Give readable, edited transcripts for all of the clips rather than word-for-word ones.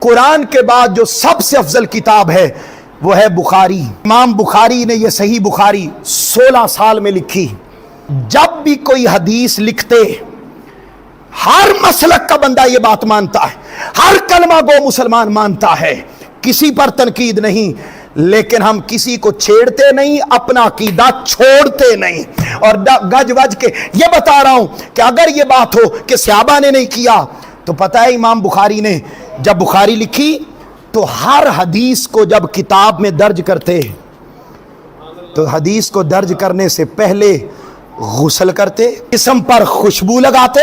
قرآن کے بعد جو سب سے افضل کتاب ہے وہ ہے بخاری۔ امام بخاری نے یہ صحیح بخاری 16 سال میں لکھی۔ جب بھی کوئی حدیث لکھتے ہر مسلک کا بندہ یہ بات مانتا ہے، ہر کلمہ گو مسلمان مانتا ہے، کسی پر تنقید نہیں، لیکن ہم کسی کو چھیڑتے نہیں، اپنا عقیدہ چھوڑتے نہیں۔ اور گج وج کے یہ بتا رہا ہوں کہ اگر یہ بات ہو کہ صحابہ نے نہیں کیا تو پتہ ہے امام بخاری نے جب بخاری لکھی تو ہر حدیث کو جب کتاب میں درج کرتے تو حدیث کو درج کرنے سے پہلے غسل کرتے، جسم پر خوشبو لگاتے،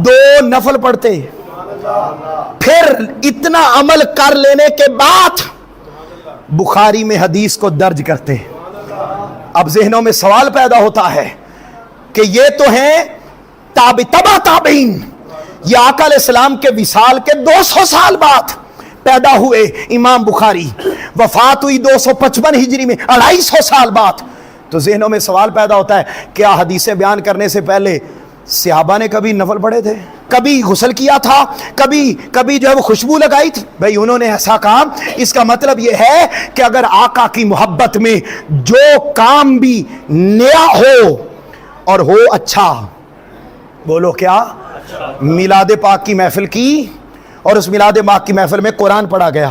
2 نفل پڑھتے، پھر اتنا عمل کر لینے کے بعد بخاری میں حدیث کو درج کرتے۔ اب ذہنوں میں سوال پیدا ہوتا ہے کہ یہ تو ہیں تبع تابعین، یہ آقا علیہ السلام کے وصال کے 200 سال بعد پیدا ہوئے امام بخاری، وفات ہوئی 255 ہجری میں 250 سال بعد۔ تو ذہنوں میں سوال پیدا ہوتا ہے کیا حدیثیں بیان کرنے سے پہلے صحابہ نے کبھی نفل پڑھے تھے، کبھی غسل کیا تھا، کبھی جو ہے وہ خوشبو لگائی تھی؟ بھئی انہوں نے ایسا کام، اس کا مطلب یہ ہے کہ اگر آقا کی محبت میں جو کام بھی نیا ہو اور ہو اچھا، بولو کیا؟ میلاد پاک کی محفل کی اور اس میلاد پاک کی محفل میں قرآن پڑھا گیا،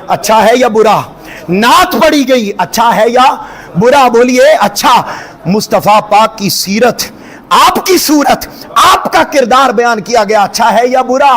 اچھا ہے یا برا؟ نعت پڑھی گئی، اچھا ہے یا برا؟ بولیے اچھا۔ مصطفیٰ پاک کی سیرت، آپ کی صورت، آپ کا کردار بیان کیا گیا، اچھا ہے یا برا؟